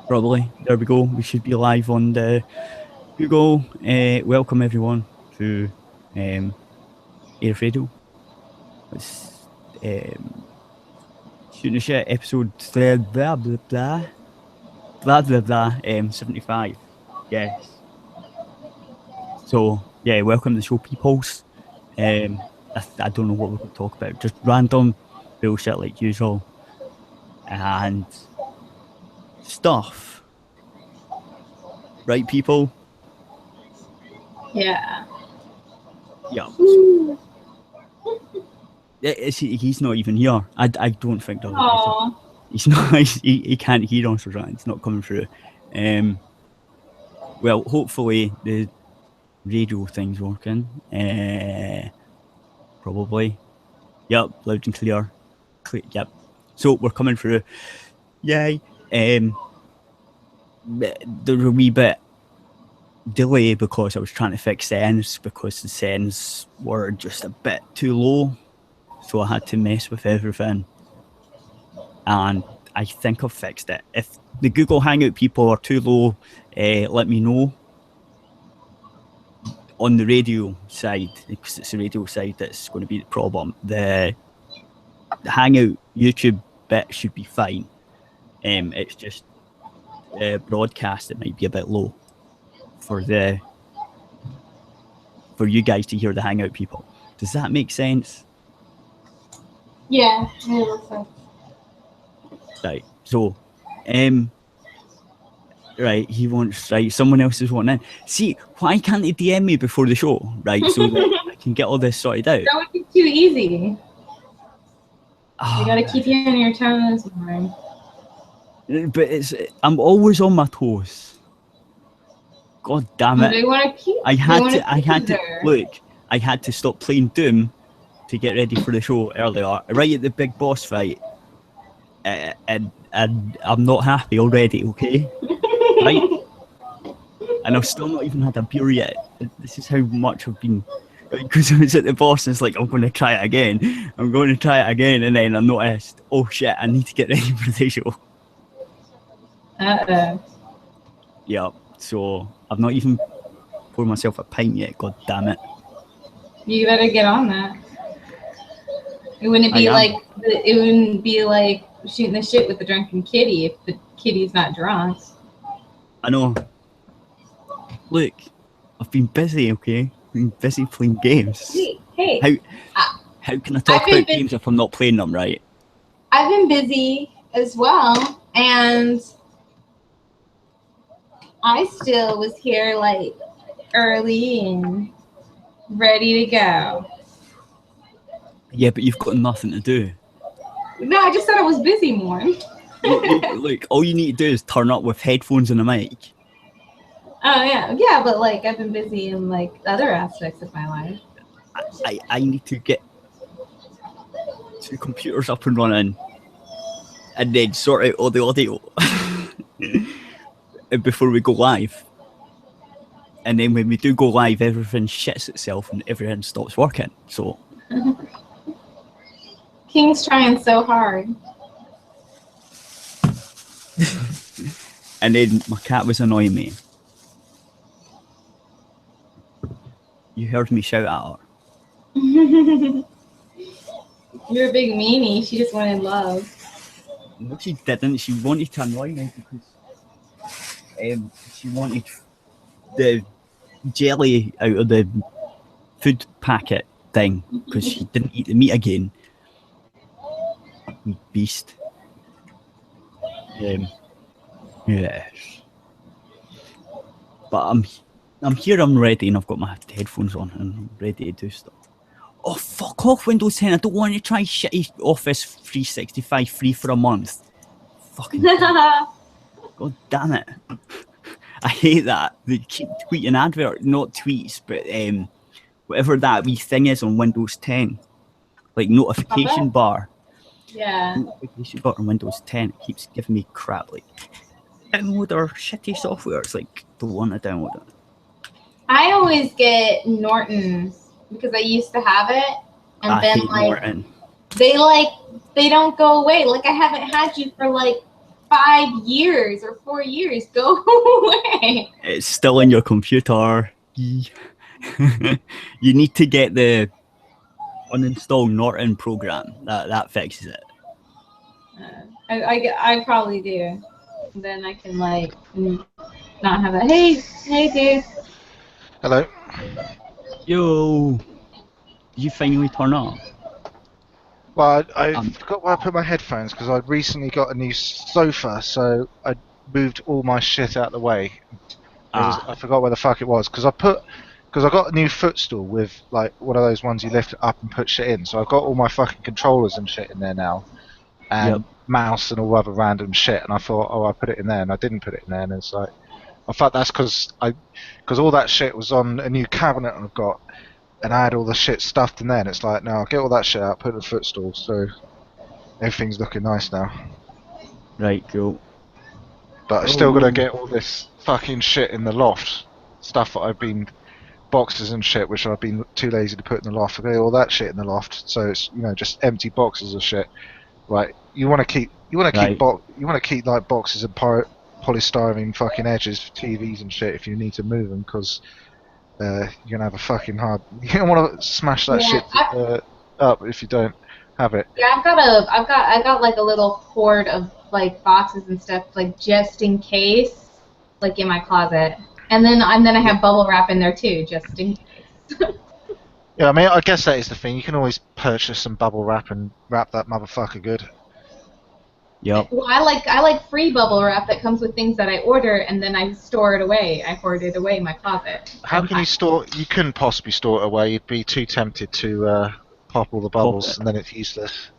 Probably. There we go. We should be live on the Google. Welcome everyone to Aerith Radio. It's shooting the shit episode blah blah blah 75. Yes. So yeah, welcome to the show, peoples. I don't know what we're going to talk about. Just random bullshit like usual, and stuff. Right, people? Yeah. Yeah. He's not even here. I don't think that. He's not. He can't hear us, right? It's not coming through. Well, hopefully the radio thing's working. Probably. Yep, loud and clear. Yep. So we're coming through. Yay. There's a wee bit delay because I was trying to fix settings because the settings were just a bit too low, so I had to mess with everything, and I think I've fixed it. If the Google Hangout people are too low, let me know. On the radio side, because it's the radio side that's going to be the problem. The Hangout YouTube bit should be fine. It's just broadcast that might be a bit low for you guys to hear the Hangout people. Does that make sense? Yeah, it looks like. Right. So, right, he wants, right, someone else is wanting in. See, why can't they DM me before the show, right, so that I can get all this sorted out? That would be too easy. You gotta keep you on your toes, man. But I'm always on my toes. God damn it. They want to keep. I had to look. I had to stop playing Doom to get ready for the show earlier, right at the big boss fight, and I'm not happy already. Okay, right? And I've still not even had a beer yet. This is how much I've been. Because I was at the boss, and it's like I'm going to try it again. I'm going to try it again, and then I noticed, oh shit, I need to get ready for the show. Yeah, so I've not even poured myself a pint yet. God damn it! You better get on that. It wouldn't be like shooting the shit with the drunken kitty if the kitty's not drunk. I know. Look, I've been busy. Okay, I've been busy playing games. Hey. How can I talk about games if I'm not playing them? Right. I've been busy as well, and I still was here like early and ready to go. Yeah, but you've got nothing to do. No, I just said I was busy more. Look, all you need to do is turn up with headphones and a mic. Oh yeah, but like I've been busy in like other aspects of my life. I need to get 2 computers up and running, and then sort out all the audio before we go live. And then when we do go live, everything shits itself and everything stops working. So King's trying so hard. And then my cat was annoying me. You heard me shout at her. You're a big meanie. She just wanted love. No, she didn't. She wanted to annoy me because she wanted the jelly out of the food packet thing because she didn't eat the meat again. You beast. Yes. But I'm here, I'm ready, and I've got my headphones on and I'm ready to do stuff. Oh, fuck off, Windows 10. I don't want to try shitty Office 365 free for a month. Fucking God damn it. I hate that. They keep tweeting not tweets, but whatever that wee thing is on Windows 10. Like notification bar. Yeah. Notification bar on Windows 10. It keeps giving me crap. Like, download our shitty software. It's like, don't want to download it. I always get Norton because I used to have it, and then like Norton. they don't go away. Like I haven't had you for like 5 years or 4 years. Go away. It's still in your computer. You need to get the uninstall Norton program. That fixes it. I probably do. Then I can like not have that. Hey dude. Hello. Yo, did you finally turn up? Well, I forgot where I put my headphones because I recently got a new sofa, so I moved all my shit out of the way. I forgot where the fuck it was because I got a new footstool with like one of those ones you lift up and put shit in. So I've got all my fucking controllers and shit in there now, and mouse and all other random shit. And I thought, oh, I put it in there, and I didn't put it in there, and it's like, I thought that's because all that shit was on a new cabinet I've got. And I had all the shit stuffed in there, and it's like, no, I'll get all that shit out, put it in the footstool, so everything's looking nice now. Right, cool. But I still gotta get all this fucking shit in the loft. Stuff that I've been, boxes and shit, which I've been too lazy to put in the loft. I get all that shit in the loft, so it's, you know, just empty boxes of shit. Right, you wanna keep like boxes of polystyrene fucking edges for TVs and shit if you need to move them, because you're gonna have a fucking hard. You don't want to smash that shit up if you don't have it. Yeah, I got like a little hoard of like boxes and stuff, like just in case, like in my closet. And then I have bubble wrap in there too, just in case. Yeah, I mean, I guess that is the thing. You can always purchase some bubble wrap and wrap that motherfucker good. Yep. Well, I like free bubble wrap that comes with things that I order, and then I store it away. I hoard it away in my closet. How can you store? You couldn't possibly store it away. You'd be too tempted to pop all the bubbles, and then it's useless.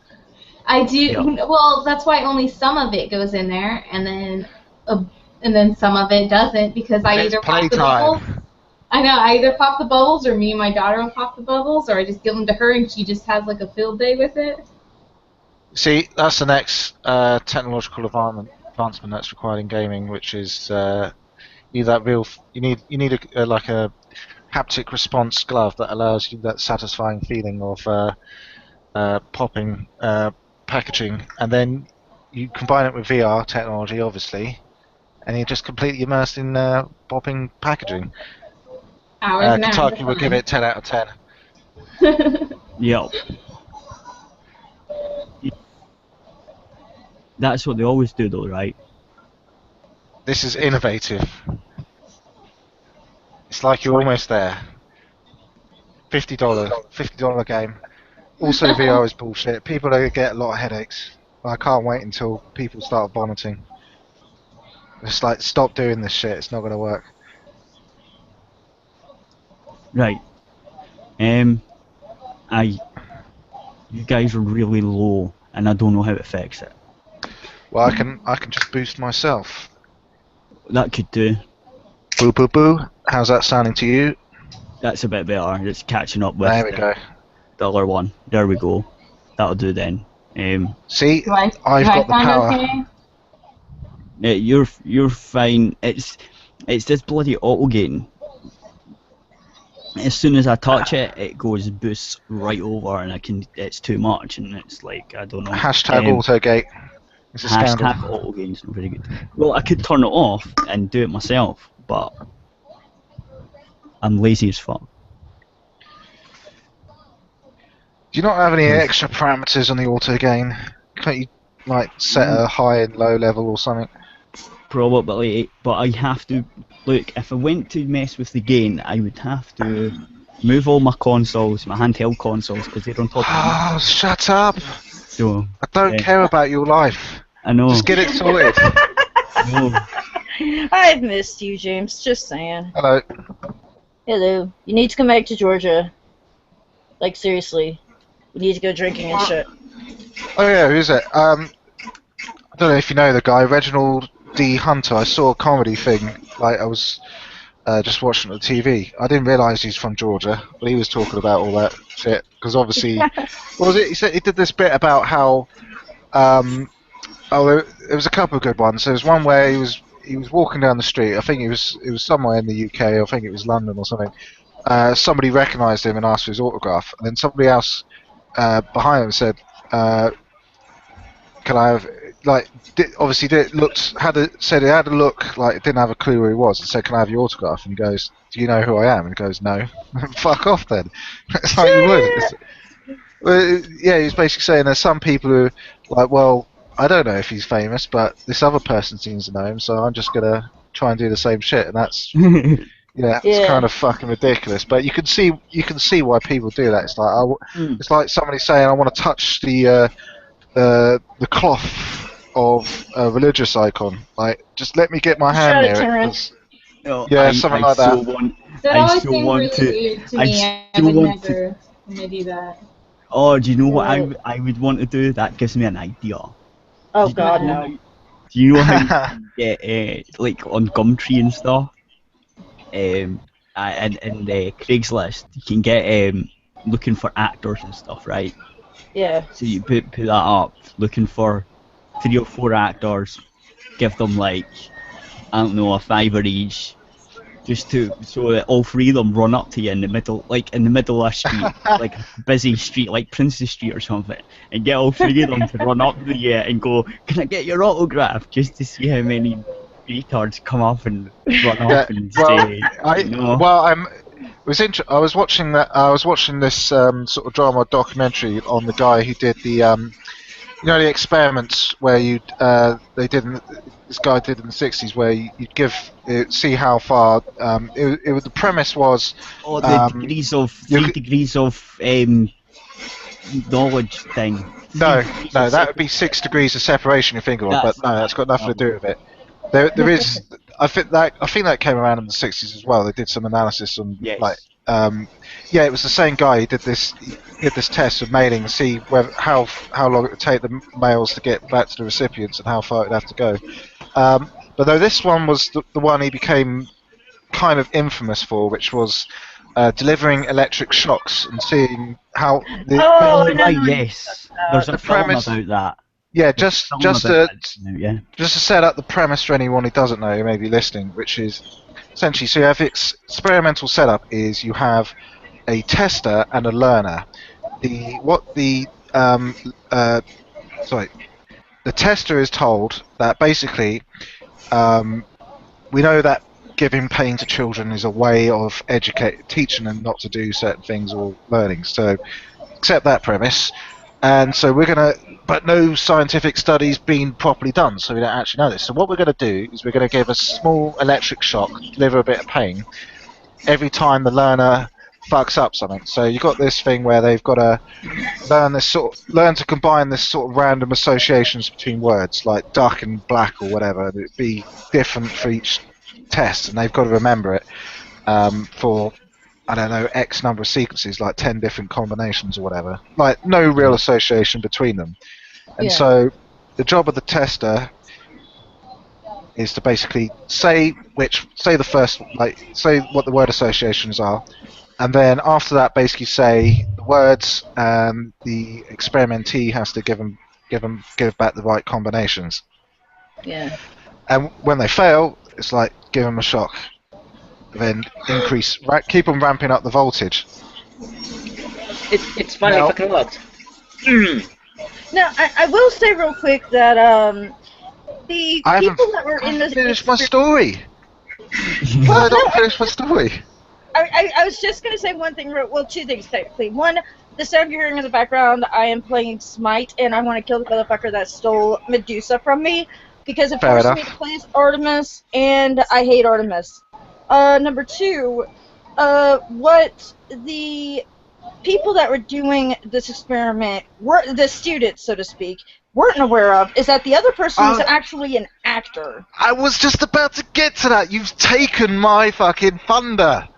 I do. Yep. Well, that's why only some of it goes in there, and then some of it doesn't, because I either pop the bubbles. I know. I either pop the bubbles, or me and my daughter will pop the bubbles, or I just give them to her, and she just has like a field day with it. See, that's the next technological advancement that's required in gaming, which is you need a haptic response glove that allows you that satisfying feeling of popping packaging, and then you combine it with VR technology, obviously, and you're just completely immersed in popping packaging. Kentucky will give it 10 out of 10. Yep. That's what they always do, though, right? This is innovative. It's like you're almost there. $50 game. Also, VR is bullshit. People are gonna get a lot of headaches. I can't wait until people start vomiting. It's like, stop doing this shit. It's not gonna work. Right. You guys are really low, and I don't know how to fix it. Well, I can just boost myself. That could do. Boo boo boo. How's that sounding to you? That's a bit better. It's catching up with there we go. The other one. There we go. That'll do then. See, I've got the power. Okay? Yeah, you're fine. It's this bloody auto gain. As soon as I touch it, it goes boosts right over, and it's too much, and it's like, I don't know. Hashtag AutoGate. It's a scandal. Hashtag AutoGate's not very good. Well, I could turn it off and do it myself, but I'm lazy as fuck. Do you not have any extra parameters on the auto gain? Can't you like set a high and low level or something? Probably, but I have to look. If I went to mess with the gain, I would have to move all my consoles, my handheld consoles, because they're on top of me. Oh, shut up! So I don't care about your life. I know. Just get it sorted. No. I've missed you, James. Just saying. Hello. Hello. You need to come back to Georgia. Like, seriously. We need to go drinking and shit. Oh yeah, who's it? I don't know if you know the guy, Reginald D. Hunter. I saw a comedy thing. Like, I was just watching it on TV. I didn't realise he's from Georgia, but he was talking about all that shit. Because obviously, what was it? He said he did this bit about how. There was a couple of good ones. There was one where he was walking down the street. I think it was somewhere in the UK. I think it was London or something. Somebody recognised him and asked for his autograph, and then somebody else behind him said, "Can I have like obviously said he had a look like didn't have a clue who he was, and said, "Can I have your autograph?" And he goes, "Do you know who I am?" And he goes, "No." Fuck off then. It's like you would. Well, yeah, he's basically saying there's some people who like, well, I don't know if he's famous, but this other person seems to know him, so I'm just gonna try and do the same shit, and that's it's kind of fucking ridiculous. But you can see why people do that. It's like it's like somebody saying, "I want to touch the cloth of a religious icon. Like, just let me get my hand near it." Something like that. That always seems really weird to me. I would never do that. Oh, do you know what I would want to do? That gives me an idea. Oh God, no. Do you know how you get like on Gumtree and stuff? And Craigslist, you can get looking for actors and stuff, right? Yeah. So you put that up, looking for 3 or 4 actors, give them like, I don't know, a $5 each, just so that all 3 of them run up to you in the middle of a street, like a busy street, like Princess Street or something, and get all 3 of them to run up to you and go, "Can I get your autograph?" Just to see how many retards come up and run up and say, I was watching this sort of drama documentary on the guy who did the the experiments where this guy did in the 60s where you'd give see how far the premise was the degrees of 3 degrees of knowledge thing. No, that would be 6 degrees of separation. You think of it, but no, that's got nothing to do with it. There is. I think that came around in the 60s as well. They did some analysis on it was the same guy. He did this test of mailing to see how long it would take the mails to get back to the recipients and how far it'd have to go. But though this one was the one he became kind of infamous for, which was delivering electric shocks and seeing how there's a film about that. Yeah, just to set up the premise for anyone who doesn't know who may be listening, which is essentially, so you have experimental setup is you have a tester and a learner. The tester is told that basically we know that giving pain to children is a way of teaching them not to do certain things or learning. So accept that premise. And so but no scientific studies been properly done, so we don't actually know this. So what we're going to do is we're going to give a small electric shock, deliver a bit of pain, every time the learner fucks up something. So you've got this thing where they've got to learn to combine this sort of random associations between words, like duck and black or whatever. It'd be different for each test, and they've got to remember it for, I don't know, X number of sequences, like 10 different combinations or whatever. Like, no real association between them. And so the job of the tester is to basically say what the word associations are, and then after that basically say the words, and the experimentee has to give back the right combinations. Yeah. And when they fail, it's like, give them a shock. Then keep on ramping up the voltage. It's finally fucking worked. Now, I will say real quick that the people that were in this... I haven't finished my story. I don't finish my story. I was just going to say one thing, two things technically. One, the sound you're hearing in the background, I am playing Smite, and I want to kill the motherfucker that stole Medusa from me, because it forced me to play Artemis, and I hate Artemis. Number 2, what the people that were doing this experiment, the students, so to speak, weren't aware of is that the other person was actually an actor. I was just about to get to that. You've taken my fucking thunder.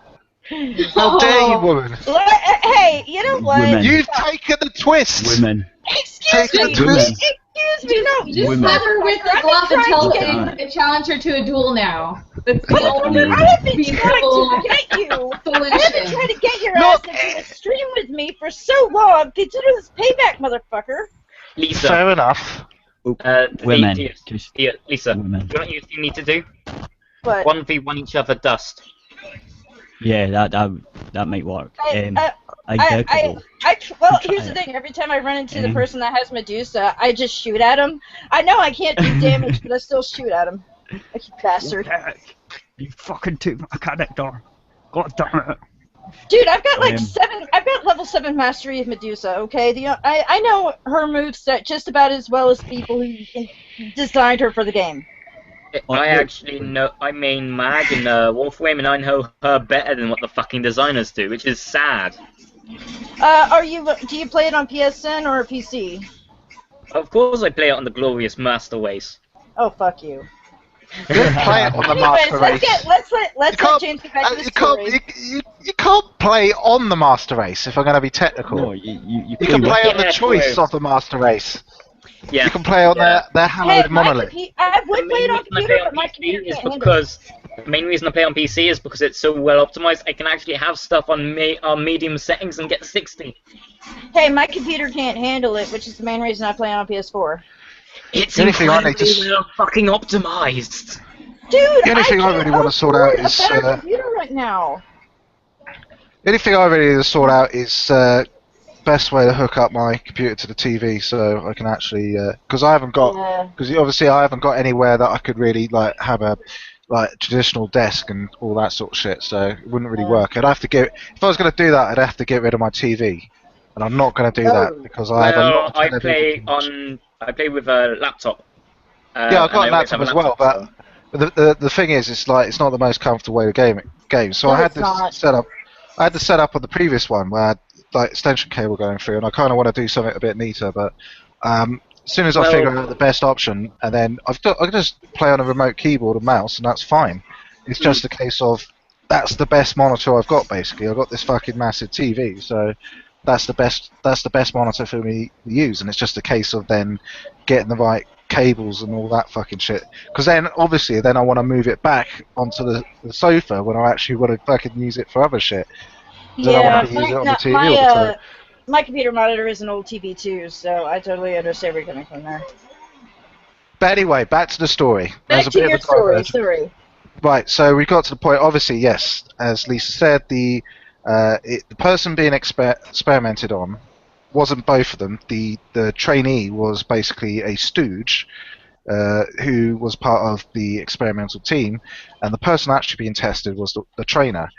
How dare you, woman? Hey, you know what? Women. You've taken the twist. Women. Excuse me, no. Just slap her with the glove and challenge her to a duel now. That's the only I have been trying to get you. solution. I have been trying to get your ass into a stream with me for so long. Consider this payback, motherfucker. Lisa. Fair enough. Women. Lisa, Women. do you know what you need to do? What? 1v1 each other dust. Yeah, that might work. Well, here's the thing. Every time I run into the person that has Medusa, I just shoot at him. I know I can't do damage, but I still shoot at him. Like, you bastard. You fucking took my character. God damn it. Dude, I've got like I've got level 7 mastery of Medusa, okay? I know her moveset just about as well as people who designed her for the game. I actually know, I main Mag in Wolfwame, and I know her better than what the fucking designers do, which is sad. Do you play it on PSN or PC? Of course I play it on the glorious Master Race. Oh, fuck you. You don't play it on the Master Race. Let's let James get back to the story. You can't play on the Master Race, if I'm going to be technical. No, you can play on the choice of the Master Race. Yeah. You can play on their hallowed monolith. I would play it on computer, but my computer can't handle it. The main reason I play on PC is because it's so well optimized. I can actually have stuff on medium settings and get 60. Hey, my computer can't handle it, which is the main reason I play on PS4. It's incredibly well fucking optimized. Dude, the only thing I really want to sort out is computer right now. The only thing I really need to sort out is best way to hook up my computer to the TV, so I can actually because I haven't got obviously I haven't got anywhere that I could really like have a traditional desk and all that sort of shit, so it wouldn't really work. I'd have to if I was going to do that, I'd have to get rid of my TV, and I'm not going to do that because I have a lot of I play with a laptop. Yeah, I've got a laptop as well, but the thing is, it's not the most comfortable way to game. So I had this set up. I had the setup on the previous one where I had like extension cable going through, and I kind of want to do something a bit neater. But as soon as I figure out the best option, and then I can just play on a remote keyboard and mouse, and that's fine. It's just a case of that's the best monitor I've got. Basically, I've got this fucking massive TV, so that's the best monitor for me to use, and it's just a case of then getting the right cables and all that fucking shit. Because then, obviously, I want to move it back onto the sofa when I actually want to fucking use it for other shit. Yeah, my computer monitor is an old TV too, so I totally understand where you're coming from there. But anyway, back to the story. Back to your story, sorry. Right, so we got to the point, obviously, yes, as Lisa said, the person being experimented on wasn't both of them. The trainee was basically a stooge who was part of the experimental team, and the person actually being tested was the trainer.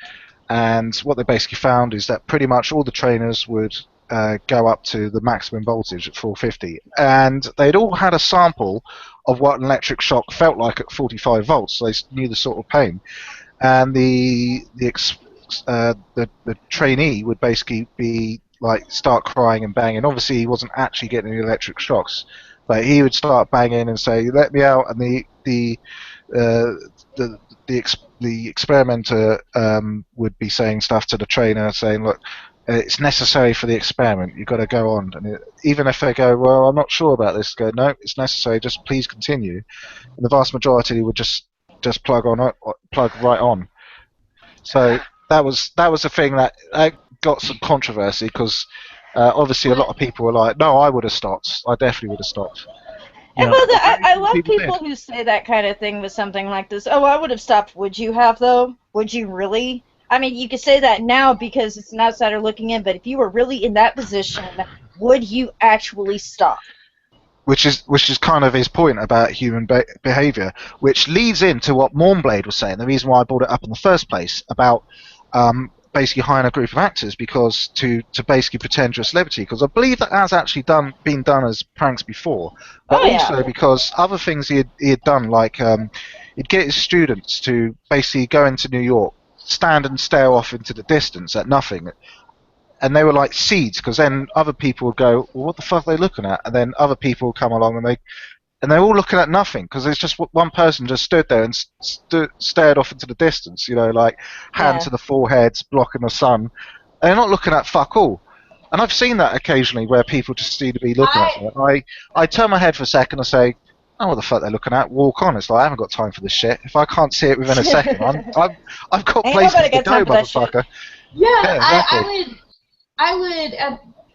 And what they basically found is that pretty much all the trainers would go up to the maximum voltage at 450, and they'd all had a sample of what an electric shock felt like at 45 volts, so they knew the sort of pain. And the trainee would basically be like start crying and banging. Obviously, he wasn't actually getting any electric shocks, but he would start banging and say, "Let me out!" And the experimenter would be saying stuff to the trainer, saying, "Look, it's necessary for the experiment. You've got to go on." And even if they go, "Well, I'm not sure about this," go, "No, it's necessary. Just please continue." And the vast majority would just plug right on. So that was the thing that got some controversy because obviously a lot of people were like, "No, I would have stopped. I definitely would have stopped." And I love people who say that kind of thing with something like this. Oh, I would have stopped. Would you have, though? Would you really? I mean, you could say that now because it's an outsider looking in, but if you were really in that position, would you actually stop? Which is kind of his point about human behavior, which leads into what Mornblade was saying. The reason why I brought it up in the first place about basically hiring a group of actors because to basically pretend you're a celebrity, because I believe that has actually been done as pranks before, but also because other things he had done, like he'd get his students to basically go into New York, stand and stare off into the distance at nothing, and they were like seeds, because then other people would go, "Well, what the fuck are they looking at?" And then other people would come along and they're all looking at nothing, because there's just one person just stood there and stared off into the distance, like hand to the forehead, blocking the sun. And they're not looking at fuck all. And I've seen that occasionally where people just need to be looking at something. I turn my head for a second and say, "Oh, what the fuck they're looking at?" Walk on. It's like, I haven't got time for this shit. If I can't see it within a second, I've got places to go, motherfucker. Yeah, I would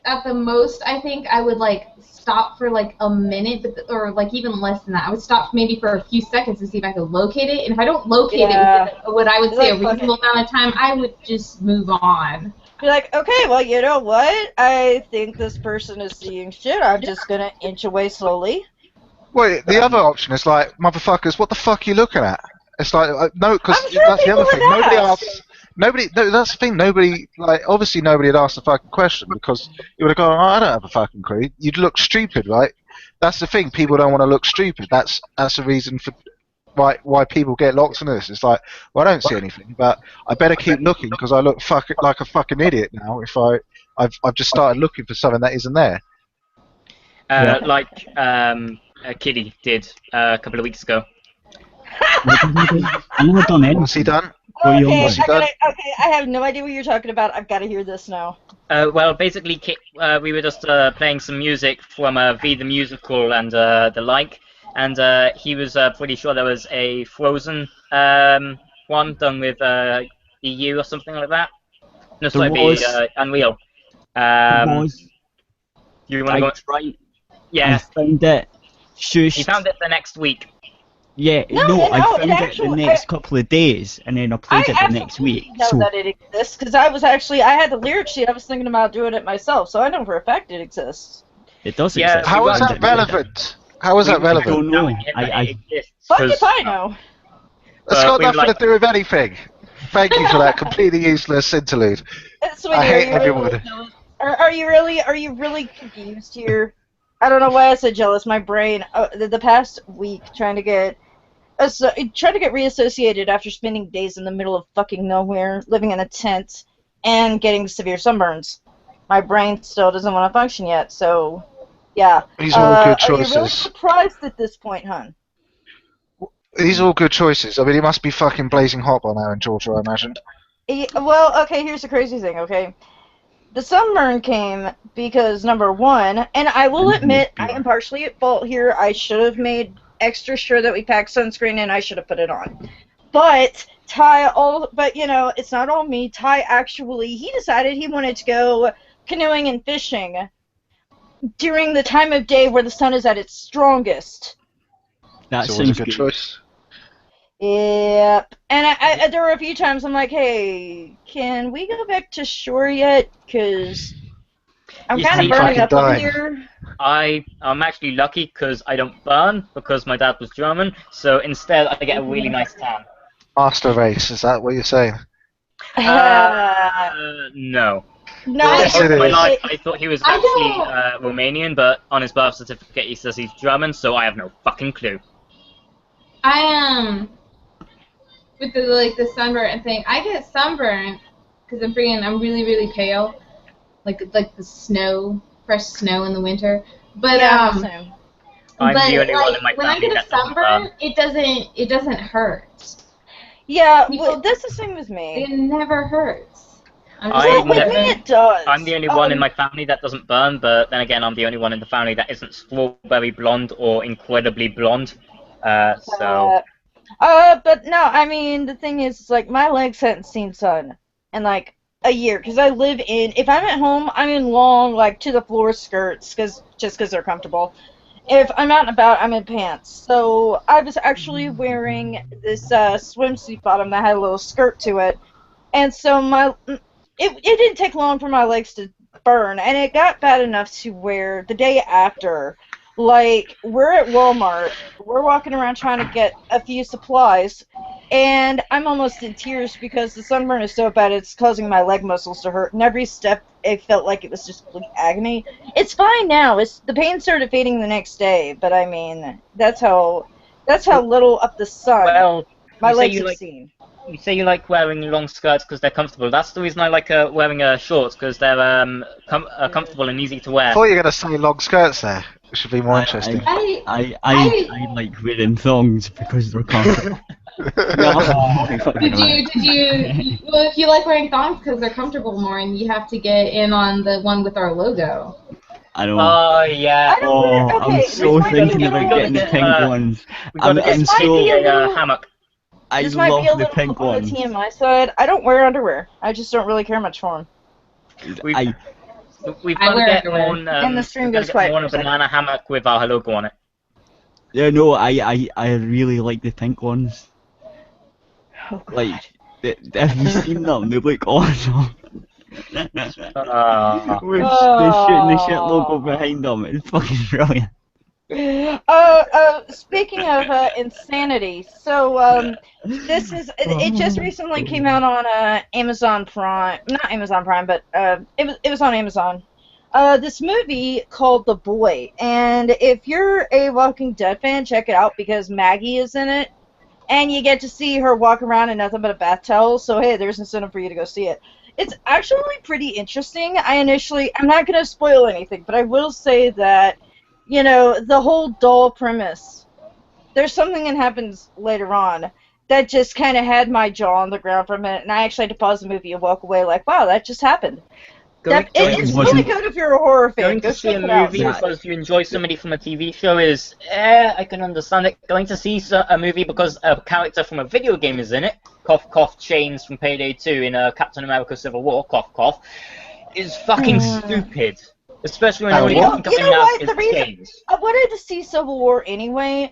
at the most, I think I would like stop for like a minute, or like even less than that. I would stop maybe for a few seconds to see if I could locate it. And if I don't locate it within what I would say a reasonable amount of time, I would just move on. Be like, okay, well, you know what? I think this person is seeing shit. I'm just gonna inch away slowly. Well, the other option is like, motherfuckers, what the fuck are you looking at? It's like, no, because sure that's the other thing. Nobody asked. asks. Nobody. No, that's the thing. Nobody. Like, obviously, nobody had asked the fucking question because you would have gone, oh, I don't have a fucking clue. You'd look stupid, right? That's the thing. People don't want to look stupid. That's the reason for why people get locked into this. It's like, well, I don't see anything, but I better keep looking because I look like a fucking idiot now if I've just started looking for something that isn't there. Like Kitty did a couple of weeks ago. I'm not done it. What's he done? Okay, I have no idea what you're talking about. I've got to hear this now. Well, basically, we were just playing some music from V the Musical and the like, and he was pretty sure there was a Frozen one done with EU or something like that. No, sorry, it'd be Unreal. You want to go? Right. Yeah. I found it. Shushed. He found it the next week. Yeah, I found it the next couple of days, and then I played it the next week. I know that it exists, because I had the lyric sheet, I was thinking about doing it myself, so I know for a fact it exists. It does exist. How is that relevant? How is that relevant? I don't know. Fuck if I know. It's got nothing to do with anything. Thank you for that completely useless interlude. I hate everyone. Are you really confused here? I don't know why I said jealous. My brain, the past week, trying to get reassociated after spending days in the middle of fucking nowhere, living in a tent, and getting severe sunburns. My brain still doesn't want to function yet, so yeah. These are all good choices. Are you really surprised at this point, hon? These are all good choices. I mean, it must be fucking blazing hot by now in Georgia, I imagine. Well, okay, here's the crazy thing, okay? The sunburn came because, number one, and I will admit I am partially at fault here. I should have made extra sure that we packed sunscreen and I should have put it on. But you know, it's not all me. Ty actually, he decided he wanted to go canoeing and fishing during the time of day where the sun is at its strongest. That was a good choice. Yep. And there were a few times I'm like, hey, can we go back to shore yet? Because I'm kind of burning up here. I'm actually lucky because I don't burn because my dad was German, so instead I get a really nice tan. Master race, is that what you're saying? No. No, yes, it is. I thought he was actually Romanian, but on his birth certificate he says he's German, so I have no fucking clue. I am with the sunburn thing. I get sunburned because I'm really really pale, like the snow, fresh snow in the winter. But I'm the only one in my when I get a sunburn, it doesn't hurt. Yeah, well, that's the same with me. It never hurts. It does. I'm the only one in my family that doesn't burn, but then again, I'm the only one in the family that isn't strawberry blonde or incredibly blonde. But no, I mean, the thing is, like, my legs hadn't seen sun in, like, a year, because I live in, if I'm at home, I'm in long, like, to-the-floor skirts, just because they're comfortable. If I'm out and about, I'm in pants. So I was actually wearing this swimsuit bottom that had a little skirt to it, and so it didn't take long for my legs to burn, and it got bad enough to where the day after, like, we're at Walmart, we're walking around trying to get a few supplies, and I'm almost in tears because the sunburn is so bad it's causing my leg muscles to hurt, and every step it felt like it was just complete agony. It's fine now. The pain started fading the next day, but I mean, that's how little up the sun my legs have seen. You say you like wearing long skirts because they're comfortable. That's the reason I like wearing shorts, because they're comfortable and easy to wear. I thought you were going to say long skirts there. It should be more interesting. I like wearing thongs because they're comfortable. Did you? Well, if you like wearing thongs because they're comfortable more, and you have to get in on the one with our logo. I don't. Oh yeah. I'm so thinking about getting the pink ones. I'm so hammock. This might be a little on the TMI side. I don't wear underwear. I just don't really care much for them. We've got to get on. And the stream goes quiet. On a banana hammock with our logo on it. Yeah, no, I really like the pink ones. Oh, like, have you seen them? They look awesome. With the shit logo behind them, it's fucking brilliant. Speaking of insanity, so this is it just recently came out on Amazon Prime, not Amazon Prime, but it was on Amazon. This movie called The Boy, and if you're a Walking Dead fan, check it out because Maggie is in it, and you get to see her walk around in nothing but a bath towel. So hey, there's incentive for you to go see it. It's actually pretty interesting. I'm not gonna spoil anything, but I will say that, you know, the whole doll premise, there's something that happens later on that just kind of had my jaw on the ground for a minute, and I actually had to pause the movie and walk away like, wow, that just happened. It's really good if you're a horror fan. Going to see a movie because you enjoy somebody from a TV show is, I can understand it. Going to see a movie because a character from a video game is in it, cough cough, Chains from Payday 2 in Captain America Civil War, cough cough, is fucking stupid. Especially when only coming out is games. I wanted to see Civil War anyway.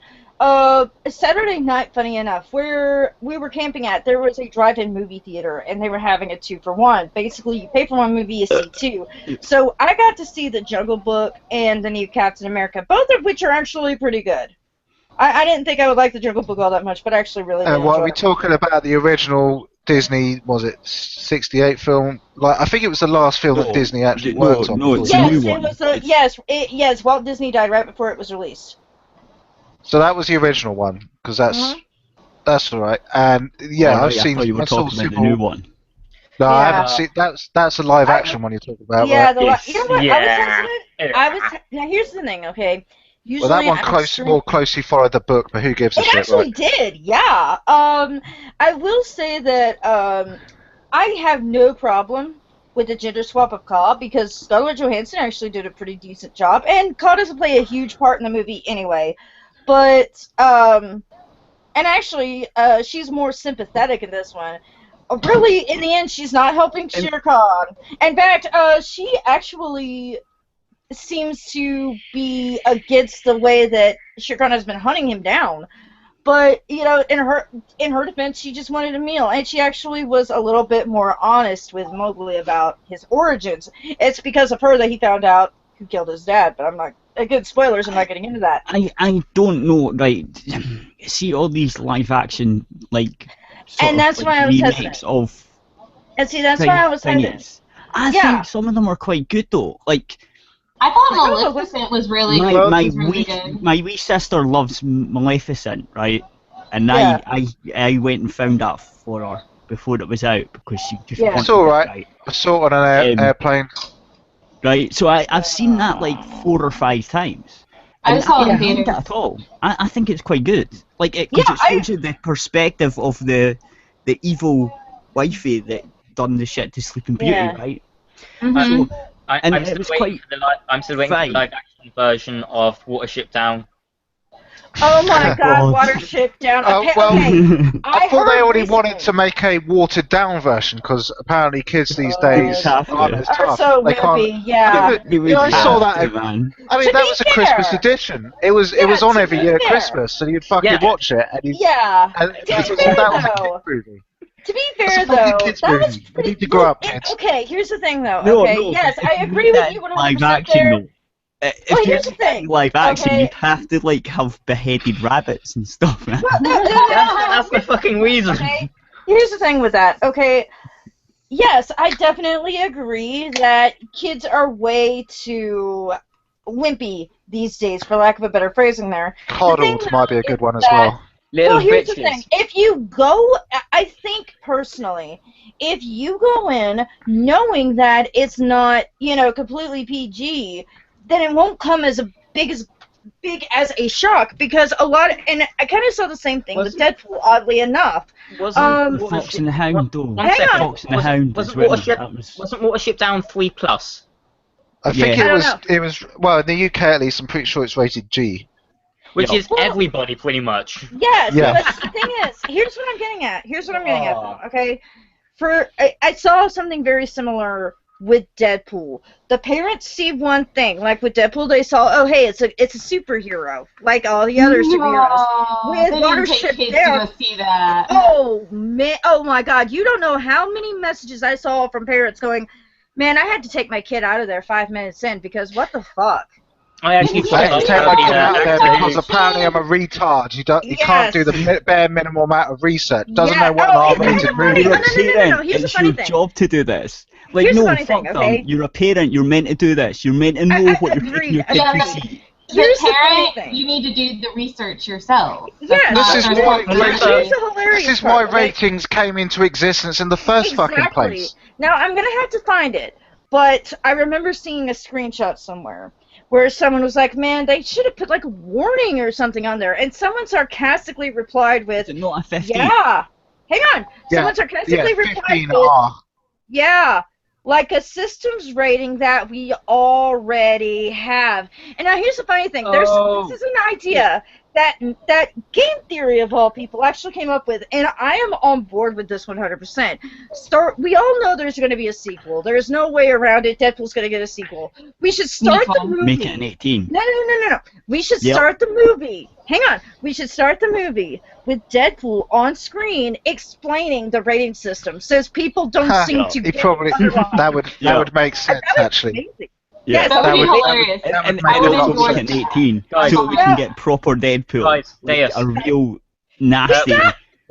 Saturday night, funny enough, where we were camping at, there was a drive-in movie theater, and they were having a 2-for-1. Basically, you pay for one movie, you see two. So I got to see The Jungle Book and the new Captain America, both of which are actually pretty good. I didn't think I would like The Jungle Book all that much, but I actually really did. What are we talking about? The original Disney, was it 68 film? Like, I think it was the last film that Disney actually worked on. No, it's a new one. Yes, Walt Disney died right before it was released. So that was the original one, because that's all right. And yeah, I've seen. You were talking about the new one. No, I haven't seen. That's a live action one you're talking about. Yeah, right? you know what? Yeah. Now here's the thing, okay. Usually Well, that one more closely followed the book, but who gives a shit? It actually did, yeah. I will say that I have no problem with the gender swap of Ka, because Scarlett Johansson actually did a pretty decent job, and Ka doesn't play a huge part in the movie anyway. But and actually, she's more sympathetic in this one. Really, in the end, she's not helping Shere Khan. In fact, she actually seems to be against the way that Shere Khan has been hunting him down. But, you know, in her defense, she just wanted a meal, and she actually was a little bit more honest with Mowgli about his origins. It's because of her that he found out who killed his dad, but I'm not... Good spoilers, I'm not getting into that. I don't know, right, see all these live-action, like, and that's why I was remakes of... And see, that's why I was hesitant. I think some of them are quite good, though, like... I thought Maleficent was really good. My wee sister loves Maleficent, right? And I went and found that for her before it was out because she just wanted it's alright. Right? I saw it on an airplane. Right, so I've seen that like 4 or 5 times. I saw it in theaters. I don't mind that at all. I think it's quite good. Like, it shows you the perspective of the evil wifey that done the shit to Sleeping Beauty, right? Mm-hmm. So, I'm still waiting for the live action version of Watership Down. Oh my God, Watership Down. Okay, I thought they already wanted to make a watered down version because apparently kids these days aren't as tough. So wimpy, yeah. I saw that. I mean, that was a Christmas edition. It was on every year at Christmas, so you'd fucking watch it. And that was a kid movie. To be fair, though, that was pretty... You need to grow up, kids. Okay, here's the thing, though. No, yes, I agree with you 100% live action, there. If here's the thing. Live action, you'd have to, like, have beheaded rabbits and stuff, man. That's the fucking reason. Okay. Here's the thing with that, okay? Yes, I definitely agree that kids are way too wimpy these days, for lack of a better phrasing there. Coddled might be a good one as well. Here's the thing. If you go, I think personally, if you go in knowing that it's not, completely PG, then it won't come as big as a shock, because a lot, and I kind of saw the same thing with Deadpool, oddly enough. Fox and the Hound, though. Fox and the Hound. Wasn't Watership Down 3+? I think it was, well, in the UK at least, I'm pretty sure it's rated G. Which is everybody, pretty much. Yes, but the thing is, here's what I'm getting at. Though, okay? I saw something very similar with Deadpool. The parents see one thing, like with Deadpool, they saw, oh hey, it's a superhero, like all the other superheroes. With Watership Down, to see that. oh man, oh my God, you don't know how many messages I saw from parents going, man, I had to take my kid out of there 5 minutes in because what the fuck. I actually I had to take my kid out of there because apparently I'm a retard. You can't do the bare minimal amount of research. Doesn't know what an R-rated movie is. It's your job to do this. Like, here's no, the funny thing, okay? You're a parent. You're meant to do this. You're meant to know what you're taking your kid to see. Here's the parent, you need to do the research yourself. Yeah, this is why part, ratings came into existence in the first fucking place. Now, I'm going to have to find it, but I remember seeing a screenshot somewhere where someone was like, man, they should have put like a warning or something on there, and someone sarcastically replied with, Is it not a 15? yeah, hang on, someone sarcastically replied with, yeah, like a systems rating that we already have. And now here's the funny thing. This is an idea that Game Theory, of all people, actually came up with, and I am on board with this 100%. We all know there's going to be a sequel. There's no way around it. Deadpool's going to get a sequel. We should start the movie. Make it an 18. No. We should start the movie. Hang on. We should start the movie with Deadpool on screen explaining the rating system, since people don't seem to get it. That would make sense, actually. Yeah, that would be hilarious. And also make it 18, so we can get proper Deadpool. Guys, like a real nasty...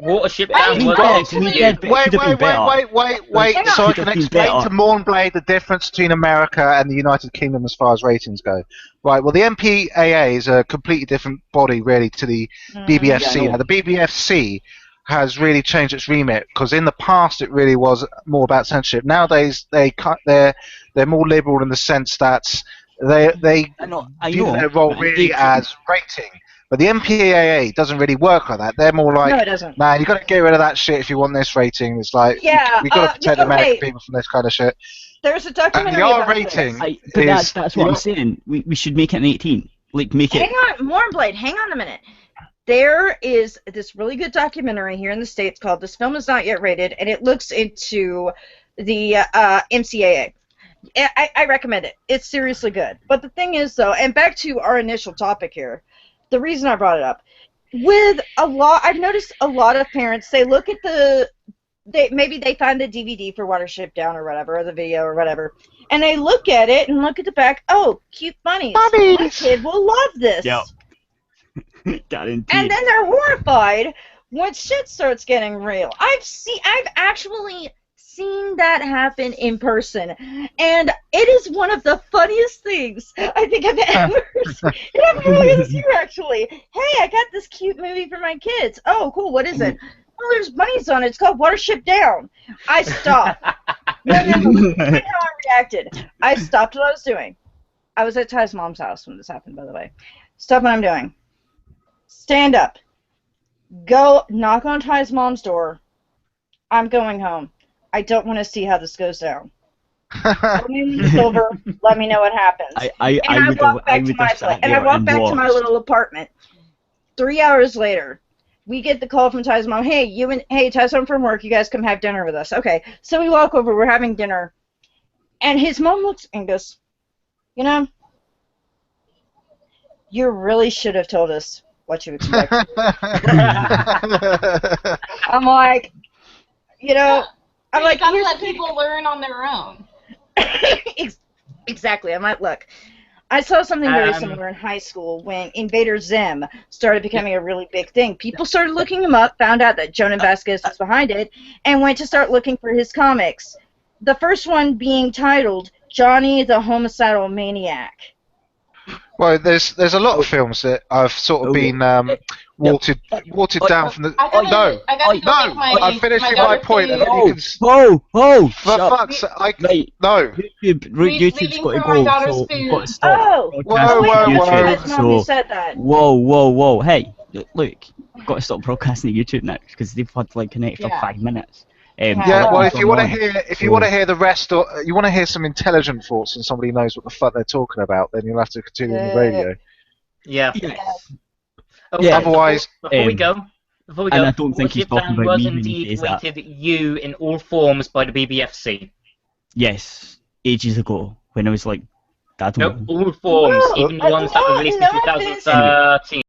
Watership Down Wait, so I can explain to Mornblade the difference between America and the United Kingdom as far as ratings go. Right, well, the MPAA is a completely different body, really, to the BBFC. Now, the BBFC has really changed its remit, because in the past it really was more about censorship. Nowadays, they're more liberal in the sense that they view their role really as rating. But the MPAA doesn't really work like that. They're more like, no, it doesn't. Nah, you got to get rid of that shit if you want this rating. It's like, we got to protect American people from this kind of shit. There's a documentary about rating. But that's what I'm saying. We should make it an 18. Like, make it. Hang on, Mornblade. Hang on a minute. There is this really good documentary here in the States called "This Film Is Not Yet Rated," and it looks into the MCAA. I recommend it. It's seriously good. But the thing is, though, and back to our initial topic here. The reason I brought it up, I've noticed a lot of parents, they look at maybe they find the DVD for Watership Down or whatever, or the video or whatever, and they look at it and look at the back, oh, cute bunnies. My kid will love this. Yep. Guaranteed. And then they're horrified when shit starts getting real. I've actually seen that happen in person, and it is one of the funniest things I think I've ever seen. It happened earlier this year, actually. Hey, I got this cute movie for my kids. Oh, cool, what is it? Oh, there's bunnies on it. It's called Watership Down. I stopped. No, look at how I reacted. I stopped what I was doing. I was at Ty's mom's house when this happened, by the way. Stop what I'm doing. Stand up. Go knock on Ty's mom's door. I'm going home. I don't want to see how this goes down. Let me know what happens. I walk back to my little apartment. 3 hours later, we get the call from Ty's mom. Hey, Ty's home from work. You guys come have dinner with us. Okay. So we walk over. We're having dinner, and his mom looks and goes, you know, you really should have told us what you expected. I'm like, you know. I'm like, you gotta let people learn on their own. Exactly. I'm like, look, I saw something very similar in high school when Invader Zim started becoming a really big thing. People started looking him up, found out that Jonan Vasquez was behind it, and went to start looking for his comics. The first one being titled Johnny the Homicidal Maniac. Well, there's a lot of films that I've sort of been watered down from the. I'm finishing my point, and then you can. For fuck's sake! No. YouTube's got to go. So we've got to stop. Whoa! Said that. Whoa! Hey, look, we've got to stop broadcasting to YouTube now because they've had like an extra 5 minutes. Well, if you want to hear the rest, or you want to hear some intelligent thoughts and somebody knows what the fuck they're talking about, then you'll have to continue on the radio. Yeah. Okay. Otherwise, before we go, and I don't think he's talking about was me when he indeed says that. rated U in all forms by the BBFC. Yes. ages ago when I was like, I don't know. All forms, even the ones that were released in 2013.